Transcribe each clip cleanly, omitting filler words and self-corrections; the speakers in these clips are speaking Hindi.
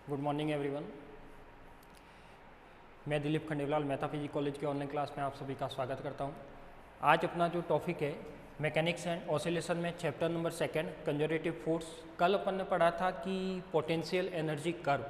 Good morning everyone. मैं दिलीप खंडेलवाल मेहता फिजिक्स कॉलेज के ऑनलाइन क्लास में आप सभी का स्वागत करता हूं। आज अपना जो टॉपिक है मैकेनिक्स एंड ऑसिलेशन में चैप्टर नंबर 2 कंजर्वेटिव फोर्स। कल अपन ने पढ़ा था कि potential energy curve.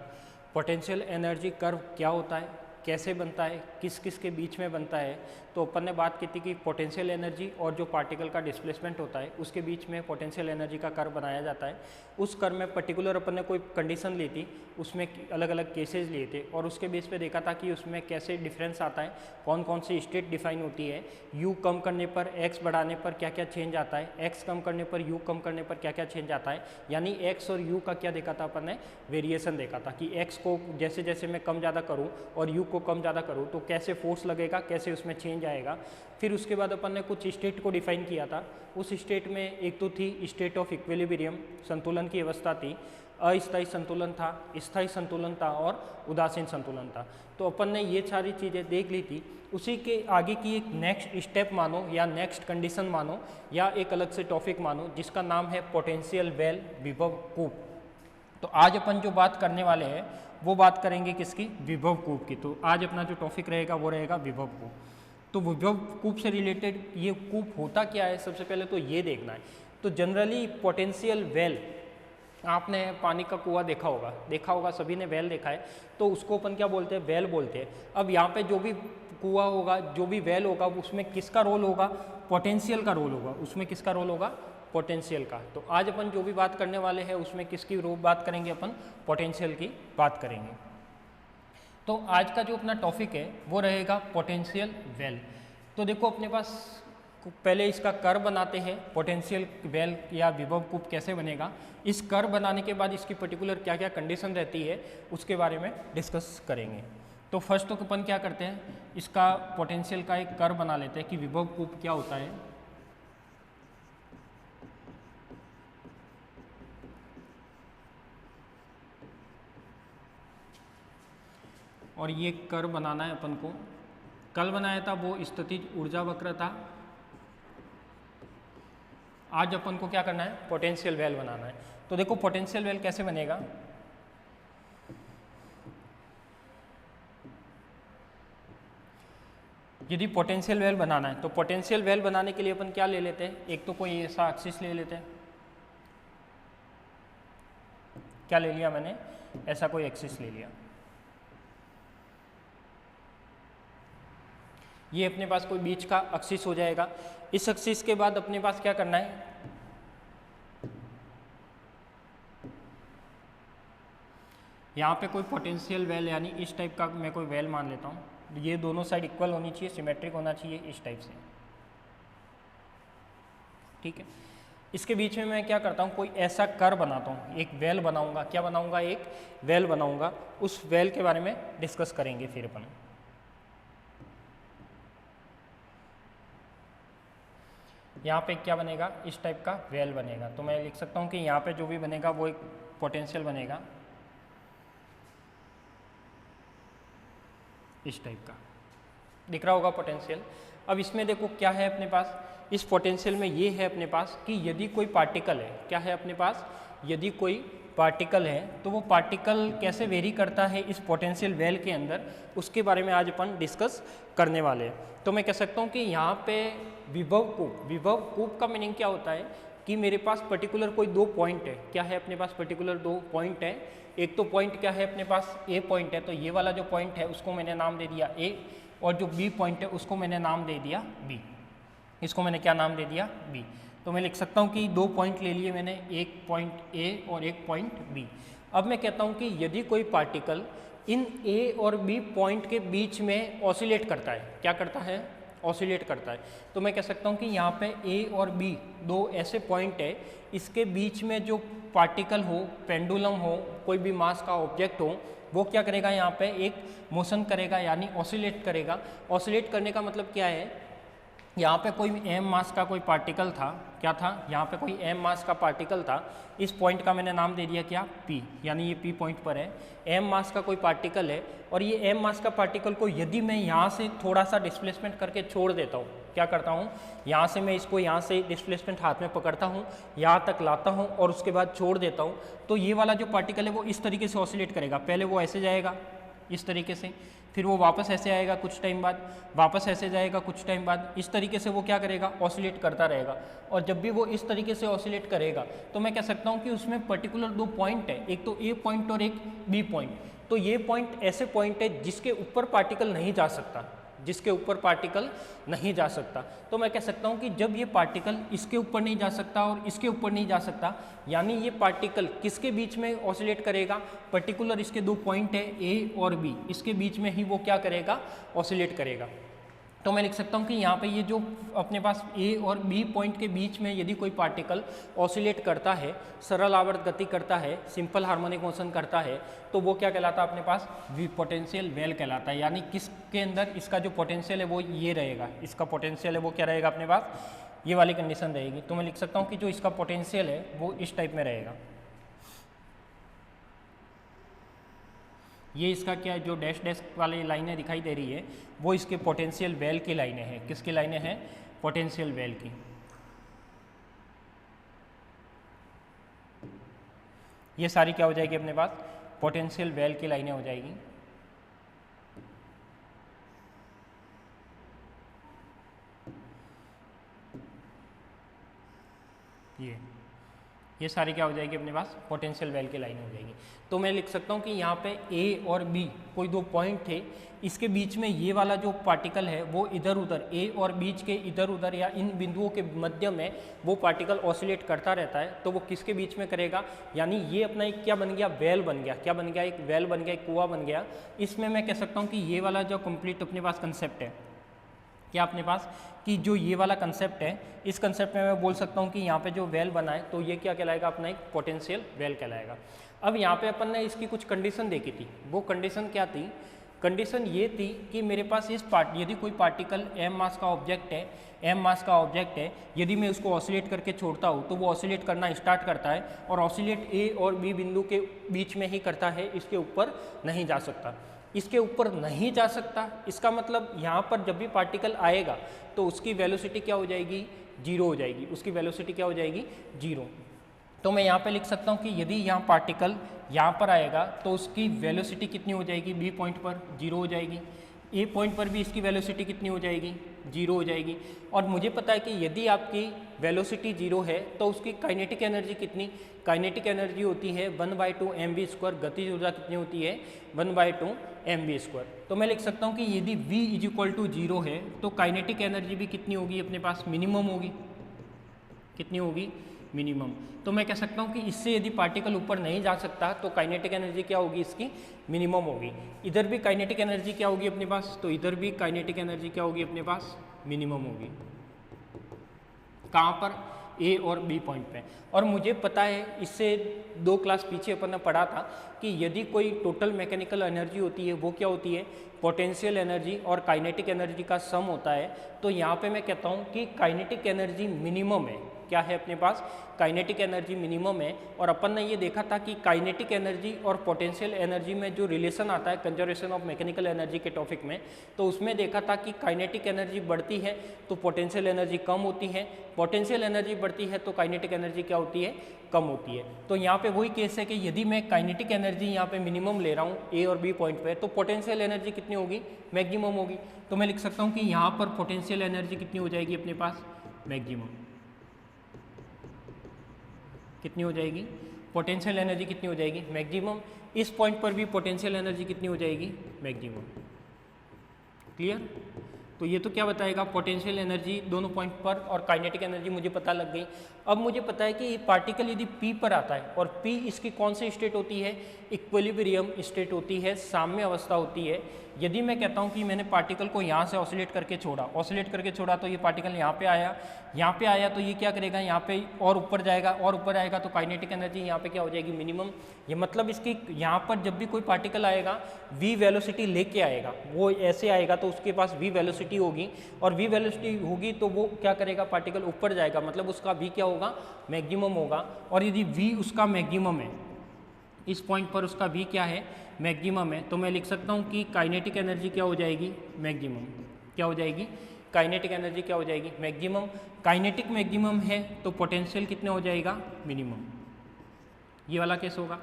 Potential energy curve क्या होता है, कैसे बनता है, किस किस के बीच में बनता है। तो अपन ने बात की थी कि पोटेंशियल एनर्जी और जो पार्टिकल का डिस्प्लेसमेंट होता है उसके बीच में पोटेंशियल एनर्जी का कर्व बनाया जाता है। उस कर्व में पर्टिकुलर अपन ने कोई कंडीशन ली थी, उसमें अलग अलग केसेस लिए थे और उसके बेस पे देखा था कि उसमें कैसे डिफरेंस आता है, कौन कौन सी स्टेट डिफाइन होती है, यू कम करने पर एक्स बढ़ाने पर क्या क्या चेंज आता है, एक्स कम करने पर यू कम करने पर क्या क्या चेंज आता है। यानी एक्स और यू का क्या देखा था अपन ने, वेरिएशन देखा था कि एक्स को जैसे जैसे मैं कम ज़्यादा करूँ और यू को कम ज़्यादा करूँ तो कैसे फोर्स लगेगा, कैसे उसमें चेंज आएगा। फिर उसके बाद अपन ने कुछ स्टेट को डिफाइन किया था। उस स्टेट में एक तो थी स्टेट ऑफ इक्विलिब्रियम, संतुलन की अवस्था थी, अस्थायी संतुलन था, स्थायी संतुलन था और उदासीन संतुलन था। तो अपन ने ये सारी चीज़ें देख ली थी। उसी के आगे की एक नेक्स्ट स्टेप मानो या नेक्स्ट कंडीशन मानो या एक अलग से टॉपिक मानो जिसका नाम है पोटेंशियल वेल, विभव कूप। तो आज अपन जो बात करने वाले हैं वो बात करेंगे किसकी, विभव कूप की। तो आज अपना जो टॉपिक रहेगा वो रहेगा विभव कूप। तो विभव कूप से रिलेटेड ये कूप होता क्या है, सबसे पहले तो ये देखना है। तो जनरली पोटेंशियल वेल, आपने पानी का कुआं देखा होगा सभी ने वेल देखा है, तो उसको अपन क्या बोलते हैं, वेल बोलते हैं। अब यहाँ पे जो भी कुआं होगा, जो भी वेल होगा, उसमें किसका रोल होगा, पोटेंशियल का रोल होगा। उसमें किसका रोल होगा, पोटेंशियल का। तो आज अपन जो भी बात करने वाले हैं उसमें किसकी बात करेंगे, अपन पोटेंशियल की बात करेंगे। तो आज का जो अपना टॉपिक है वो रहेगा पोटेंशियल वेल। तो देखो अपने पास पहले इसका कर्व बनाते हैं, पोटेंशियल वेल या विभव कूप कैसे बनेगा। इस कर्व बनाने के बाद इसकी पर्टिकुलर क्या क्या कंडीशन रहती है उसके बारे में डिस्कस करेंगे। तो फर्स्ट तो अपन क्या करते हैं, इसका पोटेंशियल का एक कर्व बना लेते हैं कि विभव कूप क्या होता है। और ये कर्व बनाना है अपन को। कल बनाया था वो स्थितिज ऊर्जा वक्र था। आज अपन को क्या करना है, पोटेंशियल वेल बनाना है। तो देखो पोटेंशियल वेल कैसे बनेगा। यदि पोटेंशियल वेल बनाना है तो पोटेंशियल वेल बनाने के लिए अपन क्या ले लेते हैं, एक तो कोई ऐसा एक्सिस ले लेते हैं। क्या ले लिया मैंने, ऐसा कोई एक्सिस ले लिया। ये अपने पास कोई बीच का एक्सिस हो जाएगा। इस एक्सिस के बाद अपने पास क्या करना है, यहाँ पे कोई पोटेंशियल वेल यानी इस टाइप का मैं कोई वेल मान लेता हूँ। ये दोनों साइड इक्वल होनी चाहिए, सिमेट्रिक होना चाहिए इस टाइप से, ठीक है। इसके बीच में मैं क्या करता हूँ, कोई ऐसा कर्व बनाता हूँ, एक वेल बनाऊंगा। क्या बनाऊंगा, एक वेल बनाऊंगा। उस वेल के बारे में डिस्कस करेंगे फिर अपन। यहाँ पे क्या बनेगा, इस टाइप का वेल बनेगा। तो मैं लिख सकता हूँ कि यहाँ पे जो भी बनेगा वो एक पोटेंशियल बनेगा इस टाइप का, दिख रहा होगा पोटेंशियल। अब इसमें देखो क्या है अपने पास, इस पोटेंशियल में ये है अपने पास कि यदि कोई पार्टिकल है, क्या है अपने पास, यदि कोई पार्टिकल है तो वो पार्टिकल कैसे वेरी करता है इस पोटेंशियल वेल के अंदर, उसके बारे में आज अपन डिस्कस करने वाले हैं। तो मैं कह सकता हूँ कि यहाँ पे विभव कूप का मीनिंग क्या होता है कि मेरे पास पर्टिकुलर कोई दो पॉइंट है। क्या है अपने पास, पर्टिकुलर दो पॉइंट है। एक तो पॉइंट क्या है अपने पास, ए पॉइंट है। तो ये वाला जो पॉइंट है उसको मैंने नाम दे दिया ए, और जो बी पॉइंट है उसको मैंने नाम दे दिया बी। इसको मैंने क्या नाम दे दिया, बी। तो मैं लिख सकता हूँ कि दो पॉइंट ले लिए मैंने, एक पॉइंट ए और एक पॉइंट बी। अब मैं कहता हूँ कि यदि कोई पार्टिकल इन ए और बी पॉइंट के बीच में ऑसिलेट करता है, क्या करता है, ऑसिलेट करता है, तो मैं कह सकता हूँ कि यहाँ पे ए और बी दो ऐसे पॉइंट है, इसके बीच में जो पार्टिकल हो, पेंडुलम हो, कोई भी मास का ऑब्जेक्ट हो, वो क्या करेगा, यहाँ पे एक मोशन करेगा यानी ऑसिलेट करेगा। ऑसिलेट करने का मतलब क्या है यहाँ पे कोई m मास का कोई पार्टिकल था, क्या था, यहाँ पे कोई m मास का पार्टिकल था, इस पॉइंट का मैंने नाम दे दिया क्या, p, यानी ये p पॉइंट पर है, m मास का कोई पार्टिकल है, और ये m मास का पार्टिकल को यदि मैं यहाँ से थोड़ा सा डिस्प्लेसमेंट करके छोड़ देता हूँ, क्या करता हूँ, यहाँ से मैं इसको यहाँ से डिस्प्लेसमेंट हाथ में पकड़ता हूँ, यहाँ तक लाता हूँ और उसके बाद छोड़ देता हूँ, तो ये वाला जो पार्टिकल है वो इस तरीके से ऑसिलेट करेगा। पहले वो ऐसे जाएगा इस तरीके से, फिर वो वापस ऐसे आएगा कुछ टाइम बाद, वापस ऐसे जाएगा कुछ टाइम बाद, इस तरीके से वो क्या करेगा, ऑसिलेट करता रहेगा। और जब भी वो इस तरीके से ऑसिलेट करेगा तो मैं कह सकता हूँ कि उसमें पर्टिकुलर दो पॉइंट है, एक तो ए पॉइंट और एक बी पॉइंट। तो ये पॉइंट ऐसे पॉइंट है जिसके ऊपर पार्टिकल नहीं जा सकता, जिसके ऊपर पार्टिकल नहीं जा सकता। तो मैं कह सकता हूँ कि जब ये पार्टिकल इसके ऊपर नहीं जा सकता और इसके ऊपर नहीं जा सकता, यानी ये पार्टिकल किसके बीच में ऑसिलेट करेगा, पर्टिकुलर इसके दो पॉइंट है ए और बी, इसके बीच में ही वो क्या करेगा, ऑसिलेट करेगा। तो मैं लिख सकता हूँ कि यहाँ पे ये जो अपने पास ए और बी पॉइंट के बीच में यदि कोई पार्टिकल ऑसिलेट करता है, सरल आवर्त गति करता है, सिंपल हार्मोनिक मोशन करता है, तो वो क्या कहलाता है अपने पास, पोटेंशियल वेल कहलाता है। यानी किसके अंदर इसका जो पोटेंशियल है वो ये रहेगा, इसका पोटेंशियल है वो क्या रहेगा अपने पास, ये वाली कंडीशन रहेगी। तो मैं लिख सकता हूँ कि जो इसका पोटेंशियल है वो इस टाइप में रहेगा। ये इसका क्या है, जो डैश डैश वाली लाइनें दिखाई दे रही है वो इसके पोटेंशियल वेल की लाइनें हैं। किसकी लाइनें हैं, पोटेंशियल वेल की। ये सारी क्या हो जाएगी अपने पास, पोटेंशियल वेल की लाइनें हो जाएगी। ये सारी क्या हो जाएगी अपने पास, पोटेंशियल वेल की लाइन हो जाएगी। तो मैं लिख सकता हूँ कि यहाँ पे ए और बी कोई दो पॉइंट थे, इसके बीच में ये वाला जो पार्टिकल है वो इधर उधर, ए और बीच के इधर उधर या इन बिंदुओं के मध्य में वो पार्टिकल ऑसिलेट करता रहता है। तो वो किसके बीच में करेगा, यानी ये अपना एक क्या बन गया, वेल बन गया। क्या बन गया, एक वेल बन गया, एक कुआं बन गया। इसमें मैं कह सकता हूँ कि ये वाला जो कंप्लीट अपने पास कंसेप्ट है, क्या अपने पास कि जो ये वाला कंसेप्ट है, इस कंसेप्ट में मैं बोल सकता हूँ कि यहाँ पे जो वेल बना है तो ये क्या कहलाएगा, अपना एक पोटेंशियल वेल कहलाएगा। अब यहाँ पे अपन ने इसकी कुछ कंडीशन देखी थी, वो कंडीशन क्या थी, कंडीशन ये थी कि मेरे पास यदि कोई पार्टिकल m मास का ऑब्जेक्ट है, यदि मैं उसको ऑसिलेट करके छोड़ता हूँ तो वो ऑसिलेट करना स्टार्ट करता है और ऑसिलेट ए और बी बिंदु के बीच में ही करता है, इसके ऊपर नहीं जा सकता। इसके ऊपर नहीं जा सकता, इसका मतलब यहाँ पर जब भी पार्टिकल आएगा तो उसकी वेलोसिटी क्या हो जाएगी, जीरो हो जाएगी। उसकी वेलोसिटी क्या हो जाएगी, जीरो। तो मैं यहाँ पे लिख सकता हूँ कि यदि यहाँ पार्टिकल यहाँ पर आएगा तो उसकी वेलोसिटी कितनी हो जाएगी, बी पॉइंट पर जीरो हो जाएगी। ए पॉइंट पर भी इसकी वेलोसिटी कितनी हो जाएगी, जीरो हो जाएगी। और मुझे पता है कि यदि आपकी वेलोसिटी जीरो है तो उसकी काइनेटिक एनर्जी कितनी, काइनेटिक एनर्जी होती है 1/2 mv²। गतिज ऊर्जा कितनी होती है, 1/2 mv²। तो मैं लिख सकता हूँ कि यदि v = 0 है तो काइनेटिक एनर्जी भी कितनी होगी अपने पास, मिनिमम होगी। कितनी होगी, मिनिमम। तो मैं कह सकता हूँ कि इससे यदि पार्टिकल ऊपर नहीं जा सकता तो काइनेटिक एनर्जी क्या होगी, इसकी मिनिमम होगी। इधर भी काइनेटिक एनर्जी क्या होगी अपने पास, तो इधर भी काइनेटिक एनर्जी क्या होगी अपने पास, मिनिमम होगी। कहाँ पर, ए और बी पॉइंट पे। और मुझे पता है, इससे 2 क्लास पीछे अपन ने पढ़ा था कि यदि कोई टोटल मैकेनिकल एनर्जी होती है वो क्या होती है, पोटेंशियल एनर्जी और काइनेटिक एनर्जी का सम होता है। तो यहाँ पे मैं कहता हूँ कि काइनेटिक एनर्जी मिनिमम है। क्या है अपने पास, काइनेटिक एनर्जी मिनिमम है। और अपन ने ये देखा था कि काइनेटिक एनर्जी और पोटेंशियल एनर्जी में जो रिलेशन आता है कंजर्वेशन ऑफ मैकेनिकल एनर्जी के टॉपिक में, तो उसमें देखा था कि काइनेटिक एनर्जी बढ़ती है तो पोटेंशियल एनर्जी कम होती है, पोटेंशियल एनर्जी बढ़ती है तो काइनेटिक एनर्जी क्या होती है, कम होती है। तो यहाँ पे वही केस है कि यदि मैं काइनेटिक एनर्जी यहाँ पे मिनिमम ले रहा हूँ ए और बी पॉइंट पे, तो पोटेंशियल एनर्जी कितनी होगी, मैक्सिमम होगी। तो मैं लिख सकता हूँ कि यहाँ पर पोटेंशियल एनर्जी कितनी हो जाएगी अपने पास, मैक्सिमम। कितनी हो जाएगी, पोटेंशियल एनर्जी कितनी हो जाएगी, मैक्सिमम। इस पॉइंट पर भी पोटेंशियल एनर्जी कितनी हो जाएगी, मैक्सिमम। क्लियर। तो ये तो क्या बताएगा, पोटेंशियल एनर्जी दोनों पॉइंट पर और काइनेटिक एनर्जी मुझे पता लग गई। अब मुझे पता है कि ये पार्टिकल यदि P पर आता है और P इसकी कौन सी स्टेट होती है, इक्विलिब्रियम स्टेट होती है, साम्य अवस्था होती है। यदि मैं कहता हूँ कि मैंने पार्टिकल को यहाँ से ऑसिलेट करके छोड़ा तो ये पार्टिकल यहाँ पे आया तो ये क्या करेगा, यहाँ पे और ऊपर जाएगा तो काइनेटिक एनर्जी यहाँ पे क्या हो जाएगी, मिनिमम। ये मतलब इसकी यहाँ पर जब भी कोई पार्टिकल आएगा v वेलोसिटी लेके आएगा, वो ऐसे आएगा तो उसके पास v वेलोसिटी होगी, और v वेलोसिटी होगी तो वो क्या करेगा, पार्टिकल ऊपर जाएगा, मतलब उसका v क्या होगा, मैक्सिमम होगा। और यदि v उसका मैक्सिमम है, इस पॉइंट पर उसका v क्या है, मैक्सिमम है, तो मैं लिख सकता हूँ कि काइनेटिक एनर्जी क्या हो जाएगी, मैक्सिमम। क्या हो जाएगी, काइनेटिक एनर्जी क्या हो जाएगी, मैक्सिमम। काइनेटिक मैक्सिमम है तो पोटेंशियल कितने हो जाएगा, मिनिमम। ये वाला केस होगा।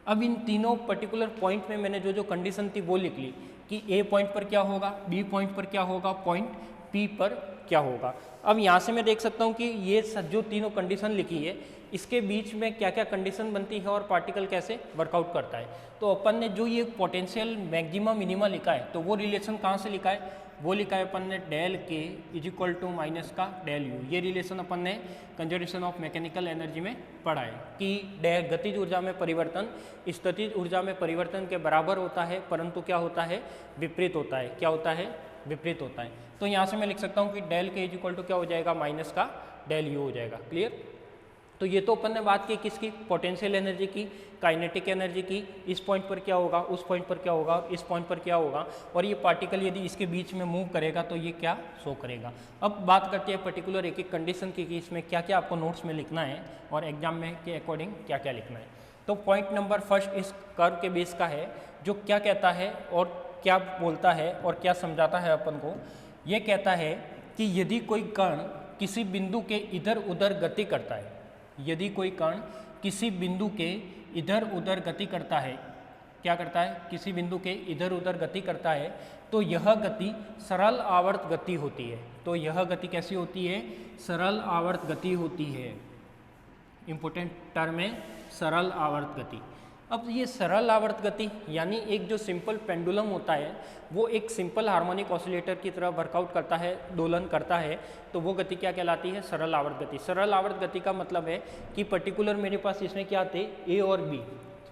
अब इन तीनों पर्टिकुलर पॉइंट में मैंने जो कंडीशन थी वो लिख ली कि ए पॉइंट पर क्या होगा, बी पॉइंट पर क्या होगा, पॉइंट पी पर क्या होगा। अब यहाँ से मैं देख सकता हूँ कि ये जो तीनों कंडीशन लिखी है इसके बीच में क्या क्या कंडीशन बनती है और पार्टिकल कैसे वर्कआउट करता है। तो अपन ने जो ये पोटेंशियल मैक्सिमा मिनिमा लिखा है तो वो रिलेशन कहाँ से लिखा है, वो लिखा है अपन ने डेल के इज इक्वल टू माइनस का डेल यू। ये रिलेशन अपन ने कंजर्वेशन ऑफ मैकेनिकल एनर्जी में पढ़ा है कि गतिज ऊर्जा में परिवर्तन स्थितिज ऊर्जा में परिवर्तन के बराबर होता है, परंतु क्या होता है, विपरीत होता है। क्या होता है, विपरीत होता है। तो यहाँ से मैं लिख सकता हूँ कि डेल के इज इक्वल टू क्या हो जाएगा, माइनस का डेल यू हो जाएगा। क्लियर। तो ये तो अपन ने बात की किसकी, पोटेंशियल एनर्जी की, काइनेटिक एनर्जी की। इस पॉइंट पर क्या होगा, उस पॉइंट पर क्या होगा, इस पॉइंट पर क्या होगा, और ये पार्टिकल यदि इसके बीच में मूव करेगा तो ये क्या शो करेगा। अब बात करते हैं पर्टिकुलर एक एक कंडीशन की कि इसमें क्या क्या आपको नोट्स में लिखना है और एग्जाम में के अकॉर्डिंग क्या क्या लिखना है। तो पॉइंट नंबर फर्स्ट इस कर्व के बेस का है, जो क्या कहता है और क्या बोलता है और क्या समझाता है अपन को। ये कहता है कि यदि कोई कण किसी बिंदु के इधर उधर गति करता है, यदि कोई कण किसी बिंदु के इधर उधर गति करता है, क्या करता है, किसी बिंदु के इधर उधर गति करता है, तो यह गति सरल आवर्त गति होती है। तो यह गति कैसी होती है, सरल आवर्त गति होती है। इंपॉर्टेंट टर्म है सरल आवर्त गति। अब ये सरल आवर्त गति यानी एक जो सिंपल पेंडुलम होता है वो एक सिंपल हार्मोनिक ऑसिलेटर की तरह वर्कआउट करता है, दोलन करता है, तो वो गति क्या कहलाती है, सरल आवर्त गति। सरल आवर्त गति का मतलब है कि पर्टिकुलर मेरे पास इसमें क्या थे, ए और बी,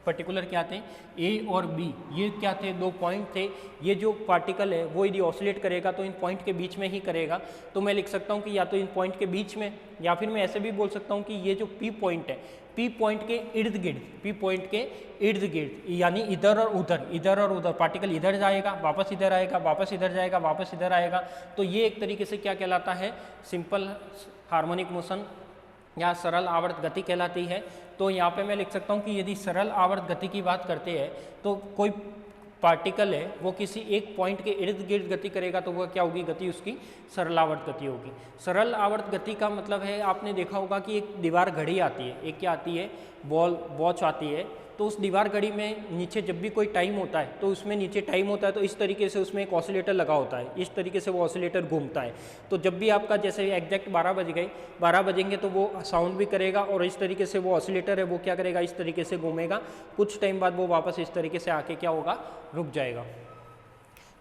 पर्टिकुलर क्या थे, ए और बी, ये क्या थे, दो पॉइंट थे। ये जो पार्टिकल है वो यदि ऑसिलेट करेगा तो इन पॉइंट के बीच में ही करेगा। तो मैं लिख सकता हूँ कि या तो इन पॉइंट के बीच में, या फिर मैं ऐसे भी बोल सकता हूँ कि ये जो पी पॉइंट है, पी पॉइंट के इर्द गिर्द, पी पॉइंट के इर्द गिर्द, यानी इधर और उधर, इधर और उधर, पार्टिकल इधर जाएगा वापस इधर आएगा, वापस इधर जाएगा वापस इधर आएगा। तो ये एक तरीके से क्या कहलाता है, सिंपल हार्मोनिक मोशन या सरल आवर्त गति कहलाती है। तो यहाँ पे मैं लिख सकता हूँ कि यदि सरल आवर्त गति की बात करते हैं तो कोई पार्टिकल है वो किसी एक पॉइंट के इर्द गिर्द गति करेगा तो वह क्या होगी, गति उसकी सरल आवर्त गति होगी। सरल आवर्त गति का मतलब है, आपने देखा होगा कि एक दीवार घड़ी आती है, एक क्या आती है, वॉच आती है। तो उस दीवार घड़ी में नीचे जब भी कोई टाइम होता है तो उसमें नीचे टाइम होता है तो इस तरीके से उसमें एक ऑसिलेटर लगा होता है, इस तरीके से वो ऑसिलेटर घूमता है। तो जब भी आपका जैसे एग्जैक्ट 12 बज गए, 12 बजेंगे तो वो साउंड भी करेगा और इस तरीके से वो ऑसिलेटर है वो क्या करेगा, इस तरीके से घूमेगा। कुछ टाइम बाद वो वापस इस तरीके से आके क्या होगा, रुक जाएगा।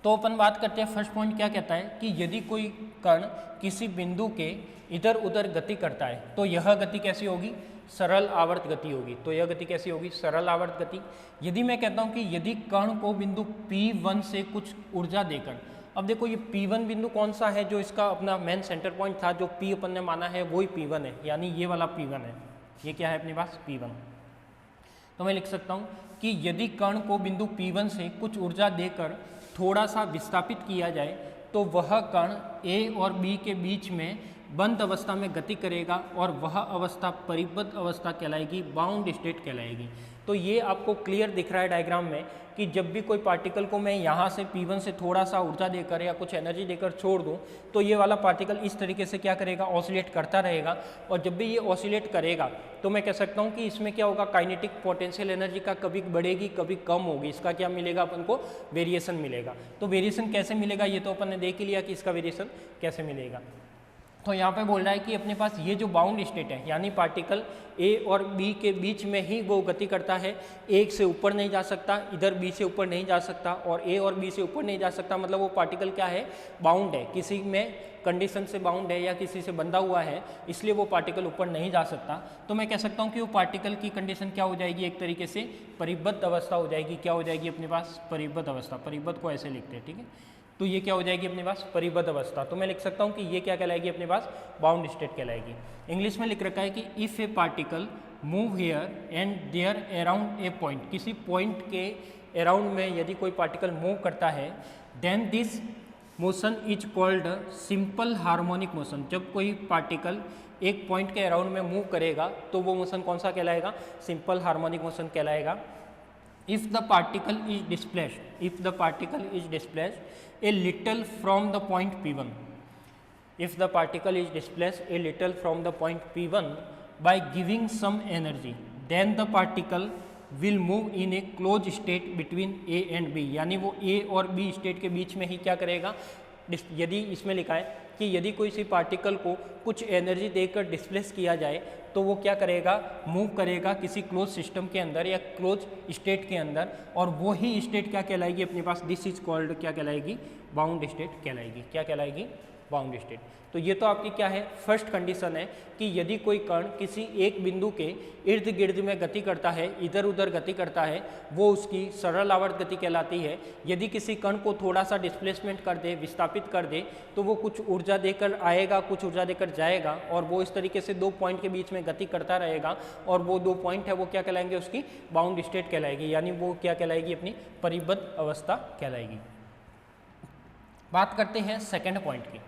तो अपन बात करते हैं फर्स्ट पॉइंट क्या कहता है कि यदि कोई कण किसी बिंदु के इधर उधर गति करता है तो यह गति कैसी होगी, सरल आवर्त गति होगी। तो यह गति कैसी होगी, सरल आवर्त गति। यदि मैं कहता हूं कि यदि कण को बिंदु P1 से कुछ ऊर्जा देकर, अब देखो ये P1 बिंदु कौन सा है, जो इसका अपना मेन सेंटर पॉइंट था, जो P अपन ने माना है वही P1 है, यानी ये वाला P1 है। ये क्या है अपने पास, P1। तो मैं लिख सकता हूं कि यदि कण को बिंदु P1 से कुछ ऊर्जा देकर थोड़ा सा विस्थापित किया जाए तो वह कण A और B के बीच में बंद अवस्था में गति करेगा और वह अवस्था परिबद्ध अवस्था कहलाएगी, बाउंड स्टेट कहलाएगी। तो ये आपको क्लियर दिख रहा है डायग्राम में कि जब भी कोई पार्टिकल को मैं यहाँ से P1 से थोड़ा सा ऊर्जा देकर या कुछ एनर्जी देकर छोड़ दूँ तो ये वाला पार्टिकल इस तरीके से क्या करेगा, ऑसिलेट करता रहेगा। और जब भी ये ऑसिलेट करेगा तो मैं कह सकता हूँ कि इसमें क्या होगा, काइनेटिक पोटेंशियल एनर्जी का कभी बढ़ेगी कभी कम होगी, इसका क्या मिलेगा अपन को, वेरिएशन मिलेगा। तो वेरिएशन कैसे मिलेगा ये तो अपन ने देख ही लिया कि इसका वेरिएशन कैसे मिलेगा। तो यहाँ पे बोल रहा है कि अपने पास ये जो बाउंड स्टेट है, यानी पार्टिकल ए और बी के बीच में ही वो गति करता है, एक से ऊपर नहीं जा सकता, इधर बी से ऊपर नहीं जा सकता और ए और बी से ऊपर नहीं जा सकता, मतलब वो पार्टिकल क्या है, बाउंड है, किसी में कंडीशन से बाउंड है या किसी से बंधा हुआ है, इसलिए वो पार्टिकल ऊपर नहीं जा सकता। तो मैं कह सकता हूँ कि वो पार्टिकल की कंडीशन क्या हो जाएगी, एक तरीके से परिबद्ध अवस्था हो जाएगी। क्या हो जाएगी अपने पास, परिबद्ध अवस्था। परिबद्ध को ऐसे लिखते हैं, ठीक है। तो ये क्या हो जाएगी अपने पास, परिबद्ध अवस्था। तो मैं लिख सकता हूँ कि ये क्या कहलाएगी अपने पास, बाउंड स्टेट कहलाएगी। इंग्लिश में लिख रखा है कि if a particle move here and there around a point, किसी पॉइंट के अराउंड में यदि कोई पार्टिकल मूव करता है, then this motion is called simple harmonic motion. जब कोई पार्टिकल एक पॉइंट के अराउंड में मूव करेगा तो वो मोशन कौन सा कहलाएगा, सिंपल हार्मोनिक मोशन कहलाएगा। If the particle is displaced a little from the point P1, if the particle is displaced a little from the point P1 by giving some energy, then the particle will move in a closed state between A and B, यानी वो A और B स्टेट के बीच में ही क्या करेगा, यदि इसमें लिखा है कि यदि कोई सी पार्टिकल को कुछ एनर्जी देकर डिस्प्लेस किया जाए तो वो क्या करेगा, मूव करेगा किसी क्लोज सिस्टम के अंदर या क्लोज स्टेट के अंदर, और वो ही स्टेट क्या कहलाएगी अपने पास, दिस इज कॉल्ड क्या कहलाएगी, बाउंड स्टेट कहलाएगी। क्या कहलाएगी, बाउंड स्टेट। तो ये तो आपकी क्या है, फर्स्ट कंडीशन है कि यदि कोई कण किसी एक बिंदु के इर्द गिर्द में गति करता है, इधर उधर गति करता है, वो उसकी सरल आवर्त गति कहलाती है। यदि किसी कण को थोड़ा सा डिस्प्लेसमेंट कर दे, विस्थापित कर दे, तो वो कुछ ऊर्जा देकर आएगा, कुछ ऊर्जा देकर जाएगा, और वो इस तरीके से दो पॉइंट के बीच में गति करता रहेगा, और वो दो पॉइंट है वो क्या कहलाएंगे, उसकी बाउंड स्टेट कहलाएगी, यानी वो क्या कहलाएगी, अपनी परिबद्ध अवस्था कहलाएगी। बात करते हैं सेकेंड पॉइंट की।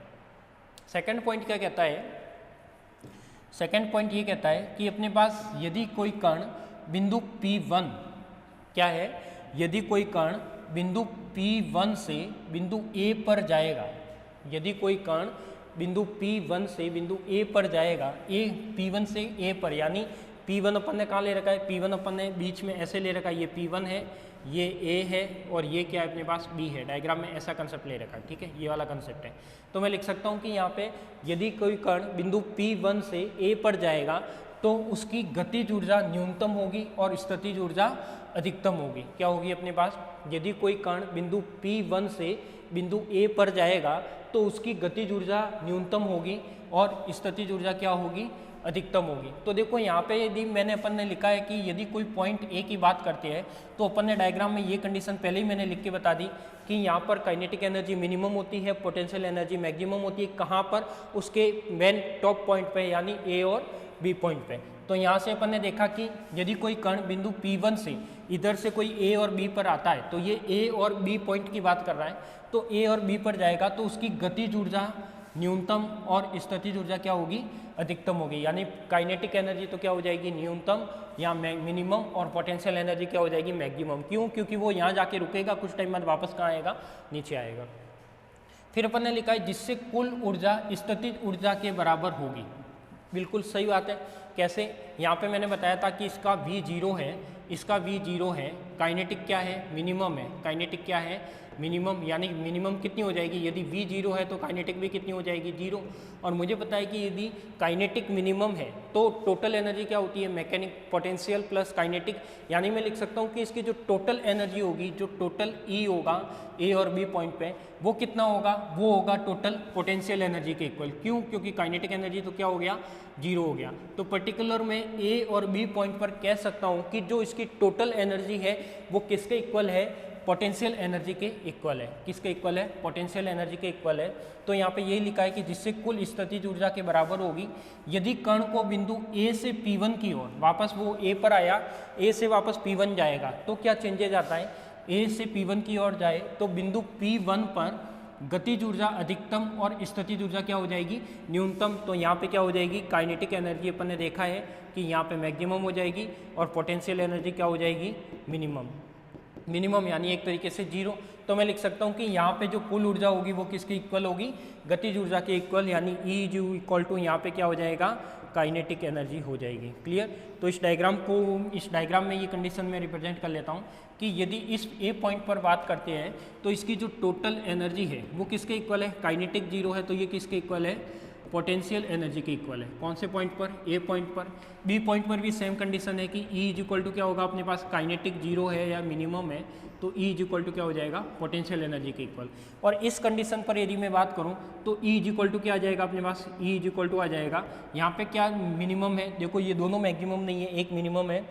सेकेंड पॉइंट क्या कहता है, सेकेंड पॉइंट ये कहता है कि अपने पास यदि कोई कण बिंदु P1 क्या है, यदि कोई कण बिंदु P1 से बिंदु A पर जाएगा, यदि कोई कण बिंदु P1 से बिंदु A पर जाएगा, P1 से A पर, यानी P1 अपन ने कहाँ ले रखा है, P1 अपन ने बीच में ऐसे ले रखा है, ये P1 है, ये A है, और ये क्या है अपने पास, B है। डायग्राम में ऐसा कंसेप्ट ले रखा है, ठीक है, ये वाला कंसेप्ट है। तो मैं लिख सकता हूँ कि यहाँ पे यदि कोई कण बिंदु P1 से A पर जाएगा तो उसकी गतिज ऊर्जा न्यूनतम होगी और स्थितिज ऊर्जा अधिकतम होगी। क्या होगी अपने पास, यदि कोई कण बिंदु P1 से बिंदु A पर जाएगा तो उसकी गतिज ऊर्जा न्यूनतम होगी और स्थितिज ऊर्जा क्या होगी, अधिकतम होगी। तो देखो यहाँ पे यदि मैंने अपन ने लिखा है कि यदि कोई पॉइंट ए की बात करते हैं तो अपन ने डायग्राम में ये कंडीशन पहले ही मैंने लिख के बता दी कि यहाँ पर काइनेटिक एनर्जी मिनिमम होती है, पोटेंशियल एनर्जी मैक्सिमम होती है। कहाँ पर, उसके मेन टॉप पॉइंट पे, यानी ए और बी पॉइंट पे। तो यहाँ से अपन ने देखा कि यदि कोई कण बिंदु P1 से इधर से कोई ए और बी पर आता है, तो ये ए और बी पॉइंट की बात कर रहा है, तो ए और बी पर जाएगा तो उसकी गतिज ऊर्जा न्यूनतम और स्थितिज ऊर्जा क्या होगी, अधिकतम होगी। यानी काइनेटिक एनर्जी तो क्या हो जाएगी, न्यूनतम या मिनिमम, और पोटेंशियल एनर्जी क्या हो जाएगी, मैक्सिमम। क्यों, क्योंकि वो यहाँ जाके रुकेगा, कुछ टाइम बाद वापस कहाँ आएगा, नीचे आएगा। फिर अपन ने लिखा है जिससे कुल ऊर्जा स्थितिज ऊर्जा के बराबर होगी। बिल्कुल सही बात है। कैसे, यहाँ पे मैंने बताया था कि इसका V0 है, इसका V0 है, काइनेटिक क्या है, मिनिमम है, काइनेटिक क्या है, मिनिमम, यानी मिनिमम कितनी हो जाएगी, यदि V0 है तो काइनेटिक भी कितनी हो जाएगी, 0। और मुझे पता है कि यदि काइनेटिक मिनिमम है तो टोटल एनर्जी क्या होती है, मैकेनिक पोटेंशियल प्लस काइनेटिक, यानी मैं लिख सकता हूँ कि इसकी जो टोटल एनर्जी होगी, जो टोटल E होगा ए और बी पॉइंट पे, वो कितना होगा, वो होगा टोटल पोटेंशियल एनर्जी के इक्वल। क्यों, क्योंकि काइनेटिक एनर्जी तो क्या हो गया, 0 हो गया। तो पर्टिकुलर में ए और बी पॉइंट पर कह सकता हूँ कि जो इसकी टोटल एनर्जी है वो किसके इक्वल है, पोटेंशियल एनर्जी के इक्वल है। किसके इक्वल है, पोटेंशियल एनर्जी के इक्वल है। तो यहाँ पे यही लिखा है कि जिससे कुल स्थितिज ऊर्जा के बराबर होगी। यदि कण को बिंदु ए से P1 की ओर, वापस वो ए पर आया, ए से वापस P1 जाएगा, तो क्या चेंजेज आता है, ए से P1 की ओर जाए तो बिंदु P1 पर गतिज ऊर्जा अधिकतम और स्थितिज ऊर्जा क्या हो जाएगी, न्यूनतम। तो यहाँ पे क्या हो जाएगी, काइनेटिक एनर्जी अपन ने देखा है कि यहाँ पे मैक्सिमम हो जाएगी और पोटेंशियल एनर्जी क्या हो जाएगी, मिनिमम। मिनिमम यानी एक तरीके से 0। तो मैं लिख सकता हूँ कि यहाँ पे जो कुल ऊर्जा होगी वो किसकी इक्वल होगी, गतिज ऊर्जा के इक्वल, यानी E जो इक्वल टू यहाँ पे क्या हो जाएगा, काइनेटिक एनर्जी हो जाएगी। क्लियर। तो इस डायग्राम में ये कंडीशन में रिप्रेजेंट कर लेता हूँ कि यदि इस ए पॉइंट पर बात करते हैं तो इसकी जो टोटल एनर्जी है वो किसके इक्वल है, काइनेटिक 0 है तो ये किसके इक्वल है, पोटेंशियल एनर्जी के इक्वल है। कौन से पॉइंट पर? ए पॉइंट पर। बी पॉइंट पर भी सेम कंडीशन है कि ई इज इक्वल टू क्या होगा, अपने पास काइनेटिक जीरो है या मिनिमम है, तो ई इज इक्वल टू क्या हो जाएगा, पोटेंशियल एनर्जी के इक्वल। और इस कंडीशन पर यदि मैं बात करूं तो ई इज इक्वल टू क्या आ जाएगा अपने पास, ई इज इक्वल टू आ जाएगा, यहाँ पे क्या मिनिमम है, देखो ये दोनों मैक्सिमम नहीं है, एक मिनिमम है,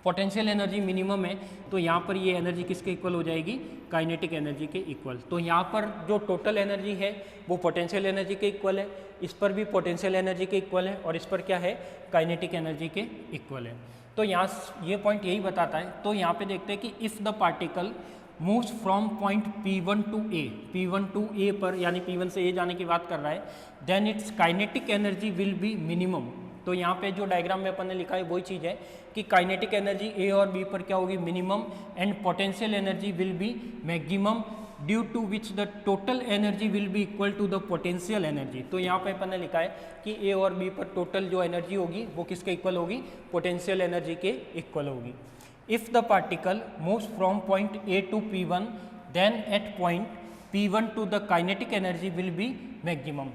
पोटेंशियल एनर्जी मिनिमम है, तो यहाँ पर ये एनर्जी किसके इक्वल हो जाएगी, काइनेटिक एनर्जी के इक्वल। तो यहाँ पर जो टोटल एनर्जी है वो पोटेंशियल एनर्जी के इक्वल है, इस पर भी पोटेंशियल एनर्जी के इक्वल है, और इस पर क्या है, काइनेटिक एनर्जी के इक्वल है। तो यहाँ ये पॉइंट यही बताता है। तो यहाँ पे देखते हैं कि if the particle moves from point P1 to A, P1 to A पर, यानी P1 से A जाने की बात कर रहा है, then its kinetic energy will be minimum. तो यहाँ पे जो डायग्राम में अपन ने लिखा है वही चीज़ है कि काइनेटिक एनर्जी ए और बी पर क्या होगी, minimum, and potential energy will be maximum, due to which the total energy will be equal to the potential energy. तो यहाँ पे अपन ने लिखा है कि ए और बी पर टोटल जो एनर्जी होगी वो किसके इक्वल होगी, पोटेंशियल एनर्जी के इक्वल होगी। If the particle moves from point A to P1, then at point P1 to the kinetic energy will be maximum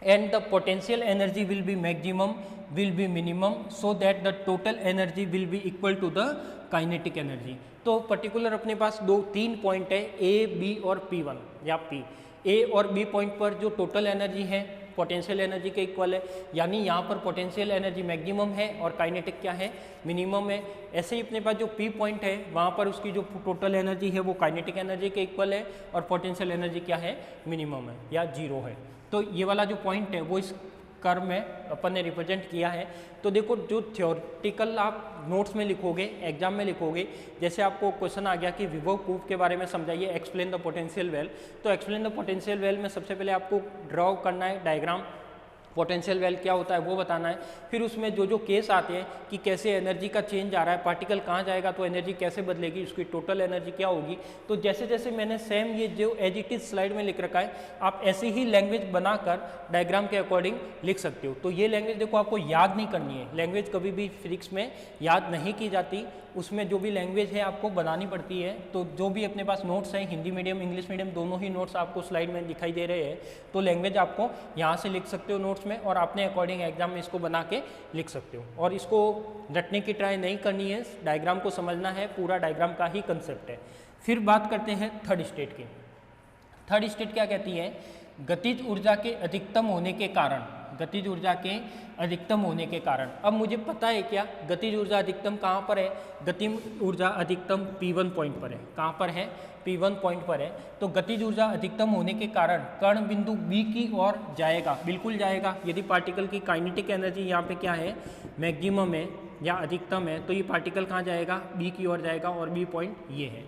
and the potential energy will be maximum, will be minimum, so that the total energy will be equal to the kinetic energy। तो पर्टिकुलर अपने पास तीन पॉइंट है, ए बी और P1 या P। ए और बी पॉइंट पर जो टोटल एनर्जी है पोटेंशियल एनर्जी के इक्वल है, यानी यहाँ पर पोटेंशियल एनर्जी मैक्सिमम है और काइनेटिक क्या है, मिनिमम है। ऐसे ही अपने पास जो पी पॉइंट है वहाँ पर उसकी जो टोटल एनर्जी है वो काइनेटिक एनर्जी के इक्वल है, और पोटेंशियल एनर्जी क्या है, मिनिमम है या जीरो है। तो ये वाला जो पॉइंट है वो इस कर्व में अपन ने रिप्रेजेंट किया है। तो देखो जो थ्योरेटिकल आप नोट्स में लिखोगे, एग्जाम में लिखोगे, जैसे आपको क्वेश्चन आ गया कि विभव कूप के बारे में समझाइए, एक्सप्लेन द पोटेंशियल वेल, तो एक्सप्लेन द पोटेंशियल वेल में सबसे पहले आपको ड्रॉ करना है डायग्राम, पोटेंशियल वेल क्या होता है वो बताना है। फिर उसमें जो जो केस आते हैं कि कैसे एनर्जी का चेंज आ रहा है, पार्टिकल कहाँ जाएगा तो एनर्जी कैसे बदलेगी, उसकी टोटल एनर्जी क्या होगी। तो जैसे जैसे मैंने सेम ये जो एज इट इज स्लाइड में लिख रखा है, आप ऐसी ही लैंग्वेज बनाकर डायग्राम के अकॉर्डिंग लिख सकते हो। तो ये लैंग्वेज देखो आपको याद नहीं करनी है, लैंग्वेज कभी भी फिजिक्स में याद नहीं की जाती, उसमें जो भी लैंग्वेज है आपको बनानी पड़ती है। तो जो भी अपने पास नोट्स हैं, हिंदी मीडियम इंग्लिश मीडियम दोनों ही नोट्स आपको स्लाइड में दिखाई दे रहे हैं, तो लैंग्वेज आपको यहाँ से लिख सकते हो नोट्स में, और अपने अकॉर्डिंग एग्जाम में इसको बना के लिख सकते हो। और इसको रटने की ट्राई नहीं करनी है, डायग्राम को समझना है, पूरा डायग्राम का ही कंसेप्ट है। फिर बात करते हैं थर्ड स्टेट की। थर्ड स्टेट क्या कहती है, गतिज ऊर्जा के अधिकतम होने के कारण, गतिज ऊर्जा के अधिकतम होने के कारण। अब मुझे पता है क्या गतिज ऊर्जा अधिकतम कहाँ पर है, गतिज ऊर्जा अधिकतम P1 पॉइंट पर है। कहाँ पर है, P1 पॉइंट पर है। तो गतिज ऊर्जा अधिकतम होने के कारण कण बिंदु B की ओर जाएगा, बिल्कुल जाएगा। यदि पार्टिकल की काइनेटिक एनर्जी यहाँ पे क्या है, मैक्सिमम है या अधिकतम है, तो ये पार्टिकल कहाँ जाएगा, B की ओर जाएगा, और B पॉइंट ये है,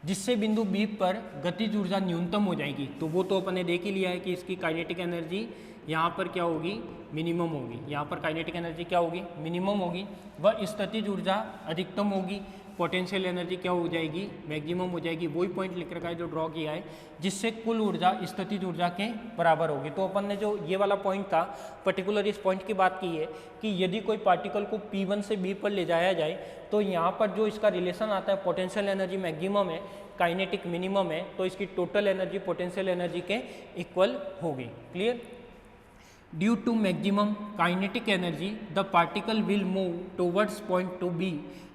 जिससे बिंदु B पर गतिज ऊर्जा न्यूनतम हो जाएगी। तो वो तो अपन ने देख ही लिया है कि इसकी काइनेटिक एनर्जी यहाँ पर क्या होगी, मिनिमम होगी। यहाँ पर काइनेटिक एनर्जी क्या होगी, मिनिमम होगी, वह स्थितिज ऊर्जा अधिकतम होगी, पोटेंशियल एनर्जी क्या हो जाएगी, मैक्सिमम हो जाएगी। वही पॉइंट लिख रखा है जो ड्रॉ किया है, जिससे कुल ऊर्जा स्थितिज ऊर्जा के बराबर होगी। तो अपन ने जो ये वाला पॉइंट था, पर्टिकुलर इस पॉइंट की बात की है कि यदि कोई पार्टिकल को P1 से B पर ले जाया जाए, तो यहाँ पर जो इसका रिलेशन आता है, पोटेंशियल एनर्जी मैक्सिमम है, काइनेटिक मिनिमम है, तो इसकी टोटल एनर्जी पोटेंशियल एनर्जी के इक्वल होगी। Clear. Due to maximum kinetic energy the particle will move towards point to B,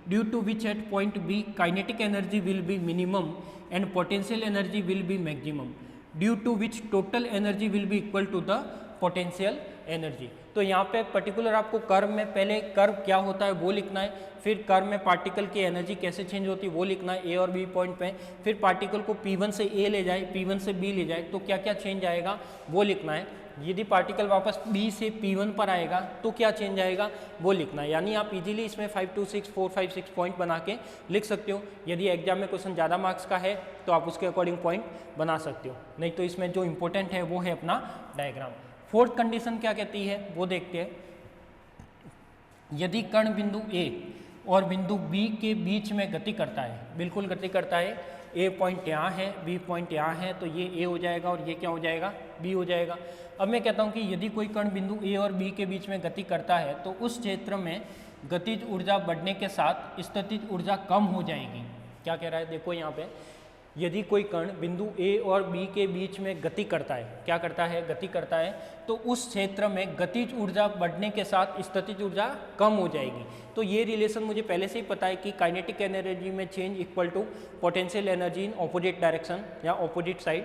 due to which at point B kinetic energy will be minimum and potential energy will be maximum, due to which total energy will be equal to the potential energy। तो यहाँ पे पर्टिकुलर आपको कर्व में पहले कर्व क्या होता है वो लिखना है, फिर कर्व में पार्टिकल की एनर्जी कैसे चेंज होती है वो लिखना है, ए और बी पॉइंट पे। फिर पार्टिकल को P1 से A ले जाए, P1 से B ले जाए, तो क्या क्या चेंज आएगा वो लिखना है। यदि पार्टिकल वापस B से P1 पर आएगा तो क्या चेंज आएगा वो लिखना है। यानी आप इजीली इसमें 5 to 6 4 5 6 पॉइंट बना के लिख सकते हो। यदि एग्जाम में क्वेश्चन ज़्यादा मार्क्स का है तो आप उसके अकॉर्डिंग पॉइंट बना सकते हो, नहीं तो इसमें जो इंपॉर्टेंट है वो है अपना डायग्राम। फोर्थ कंडीशन क्या कहती है वो देखते हैं। यदि कण बिंदु A और बिंदु B के बीच में गति करता है, बिल्कुल गति करता है, A पॉइंट यहाँ है, B पॉइंट यहाँ है, तो ये A हो जाएगा और ये क्या हो जाएगा, B हो जाएगा। अब मैं कहता हूँ कि यदि कोई कण बिंदु A और B के बीच में गति करता है तो उस क्षेत्र में गतिज ऊर्जा बढ़ने के साथ स्थितिज ऊर्जा कम हो जाएगी। क्या कह रहा है देखो यहाँ पे, यदि कोई कण बिंदु ए और बी के बीच में गति करता है, क्या करता है, गति करता है, तो उस क्षेत्र में गतिज ऊर्जा बढ़ने के साथ स्थितिज ऊर्जा कम हो जाएगी। तो ये रिलेशन मुझे पहले से ही पता है कि काइनेटिक एनर्जी में change equal to potential energy in opposite direction या ऑपोजिट साइड।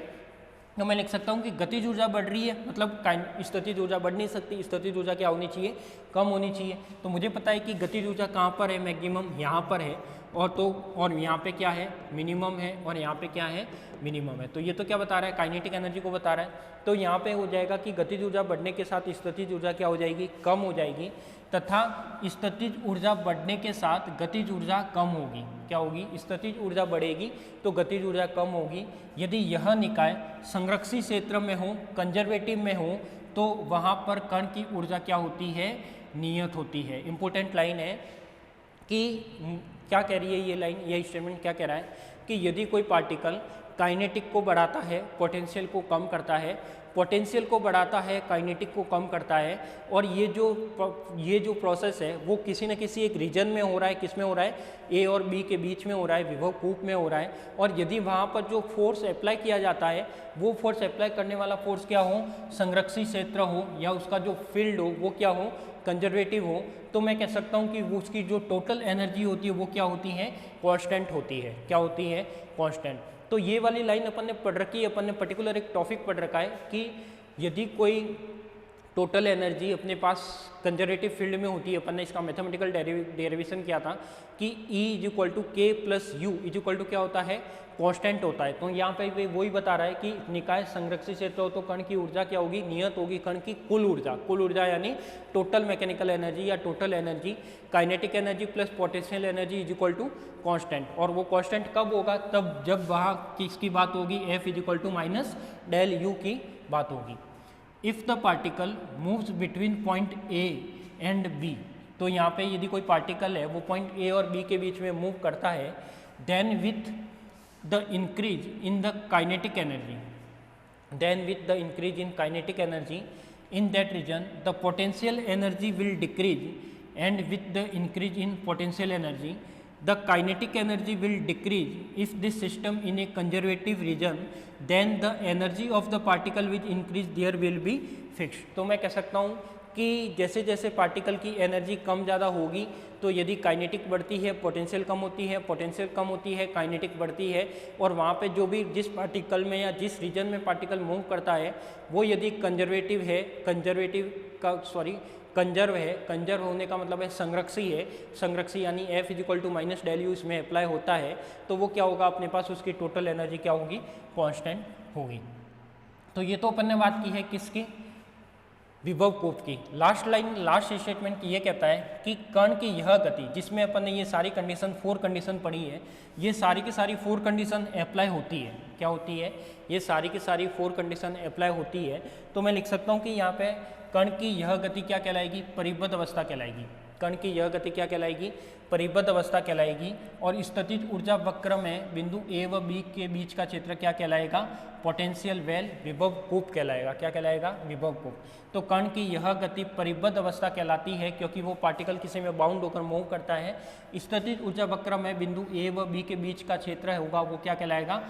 तो मैं लिख सकता हूँ कि गतिज ऊर्जा बढ़ रही है, मतलब स्थितिज ऊर्जा बढ़ नहीं सकती, स्थितिज ऊर्जा क्या होनी चाहिए, कम होनी चाहिए। तो मुझे पता है कि गतिज ऊर्जा कहाँ पर है, मैक्सिमम यहाँ पर है, और यहाँ पे क्या है, मिनिमम है, और यहाँ पे क्या है, मिनिमम है। तो ये तो क्या बता रहा है, काइनेटिक एनर्जी को बता रहा है। तो यहाँ पे हो जाएगा कि गतिज ऊर्जा बढ़ने के साथ स्थितिज ऊर्जा क्या हो जाएगी, कम हो जाएगी, तथा स्थितिज ऊर्जा बढ़ने के साथ गतिज ऊर्जा कम होगी। क्या होगी, स्थितिज ऊर्जा बढ़ेगी तो गतिज ऊर्जा कम होगी। यदि यह निकाय संरक्षी क्षेत्र में हो, कंजर्वेटिव में हो, तो वहाँ पर कण की ऊर्जा क्या होती है, नियत होती है। इंपॉर्टेंट लाइन है कि क्या कह रही है ये लाइन, ये स्टेटमेंट क्या कह रहा है कि यदि कोई पार्टिकल काइनेटिक को बढ़ाता है, पोटेंशियल को कम करता है, पोटेंशियल को बढ़ाता है, काइनेटिक को कम करता है, और ये जो प्रोसेस है वो किसी न किसी एक रीजन में हो रहा है, किस में हो रहा है, ए और बी के बीच में हो रहा है, विभव कूप में हो रहा है। और यदि वहाँ पर जो फोर्स अप्लाई किया जाता है, वो फोर्स अप्लाई करने वाला फोर्स क्या हो, संरक्षी क्षेत्र हो, या उसका जो फील्ड हो वो क्या हो, कंजर्वेटिव हो, तो मैं कह सकता हूँ कि वो उसकी जो टोटल एनर्जी होती है वो क्या होती है, कांस्टेंट होती है। क्या होती है, कांस्टेंट। तो ये वाली लाइन अपन ने पढ़ रखी है, अपन ने पर्टिकुलर एक टॉपिक पढ़ रखा है कि यदि कोई टोटल एनर्जी अपने पास कंजर्वेटिव फील्ड में होती है, अपन ने इसका मैथमेटिकल डेरिवेशन किया था कि E is equal to K plus U is equal to क्या होता है, कांस्टेंट होता है। तो यहाँ पे वही बता रहा है कि निकाय संरक्षित क्षेत्र हो तो कण की ऊर्जा क्या होगी, नियत होगी कण की कुल ऊर्जा यानी टोटल मैकेनिकल एनर्जी या total energy, kinetic energy plus potential energy is equal to constant. और वो कांस्टेंट कब होगा, तब जब वहाँ किसकी बात होगी, F is equal to minus del U की बात होगी। If the particle moves between point A and B, तो यहाँ पे यदि कोई पार्टिकल है वो पॉइंट ए और बी के बीच में मूव करता है, then with the increase in the kinetic energy, in that region the potential energy will decrease, and with the increase in potential energy the kinetic energy will decrease. If this system in a conservative region, then the energy of the particle which increase there will be fixed. तो मैं कह सकता हूँ कि जैसे जैसे पार्टिकल की एनर्जी कम ज़्यादा होगी, तो यदि काइनेटिक बढ़ती है पोटेंशियल कम होती है, पोटेंशियल कम होती है काइनेटिक बढ़ती है, और वहाँ पे जो भी जिस पार्टिकल में या जिस रीजन में पार्टिकल मूव करता है वो यदि कंजर्वेटिव है, कंजर्व होने का मतलब है संरक्षी है, संरक्षी यानी F is equal to minus del U इसमें अप्लाई होता है, तो वो क्या होगा, अपने पास उसकी टोटल एनर्जी क्या होगी, कांस्टेंट होगी। तो ये तो अपन ने बात की है किसकी, विभव कूप की। लास्ट स्टेटमेंट ये कहता है कि कण की यह गति, जिसमें अपन ने ये सारी कंडीशन 4 कंडीशन पढ़ी है, ये सारी की सारी 4 कंडीशन अप्लाई होती है। क्या होती है, ये सारी की सारी 4 कंडीशन अप्लाई होती है। तो मैं लिख सकता हूँ कि यहाँ पे कण की यह गति क्या कहलाएगी, परिबद्ध अवस्था कहलाएगी। कण की यह गति क्या कहलाएगी, परिबद्ध अवस्था कहलाएगी। और स्थितिज ऊर्जा वक्र में बिंदु ए व बी के बीच का क्षेत्र क्या कहलाएगा, पोटेंशियल वेल, विभव कूप कहलाएगा। क्या कहलाएगा, विभव कूप। तो कण की यह गति परिबद्ध अवस्था कहलाती है क्योंकि वो पार्टिकल किसी में बाउंड होकर मूव करता है। स्थितिज ऊर्जा वक्र में बिंदु ए व बी के बीच का क्षेत्र होगा वो क्या कहलाएगा,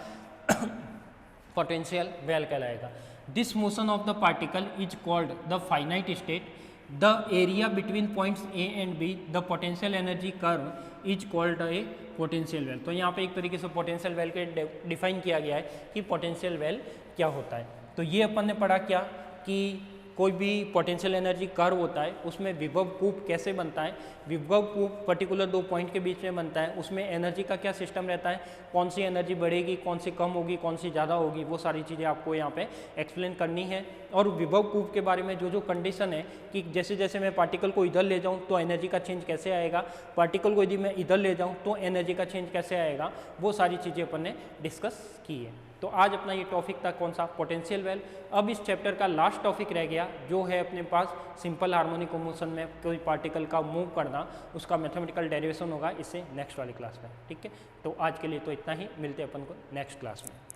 पोटेंशियल वेल कहलाएगा। This motion of the particle is called the finite state. The area between points A and B, the potential energy curve is called a potential well. तो यहाँ पे एक तरीके से पोटेंशियल वेल के डिफाइन किया गया है कि पोटेंशियल वेल क्या होता है। तो ये अपन ने पढ़ा क्या कि कोई भी पोटेंशियल एनर्जी कर्व होता है उसमें विभव कूप कैसे बनता है। विभव कूप पर्टिकुलर 2 पॉइंट के बीच में बनता है, उसमें एनर्जी का क्या सिस्टम रहता है, कौन सी एनर्जी बढ़ेगी, कौन सी कम होगी, कौन सी ज़्यादा होगी, वो सारी चीज़ें आपको यहाँ पे एक्सप्लेन करनी है। और विभव कूप के बारे में जो कंडीशन है कि जैसे जैसे मैं पार्टिकल को इधर ले जाऊँ तो एनर्जी का चेंज कैसे आएगा, पार्टिकल को यदि मैं इधर ले जाऊँ तो एनर्जी का चेंज कैसे आएगा, वो सारी चीज़ें अपन ने डिस्कस की है। तो आज अपना ये टॉपिक था कौन सा, पोटेंशियल वेल। अब इस चैप्टर का लास्ट टॉपिक रह गया जो है अपने पास सिंपल हार्मोनिक मोशन में कोई पार्टिकल का मूव करना, उसका मैथमेटिकल डेरिवेशन होगा इससे नेक्स्ट वाली क्लास में। ठीक है, तो आज के लिए तो इतना ही, मिलते हैं अपन को नेक्स्ट क्लास में।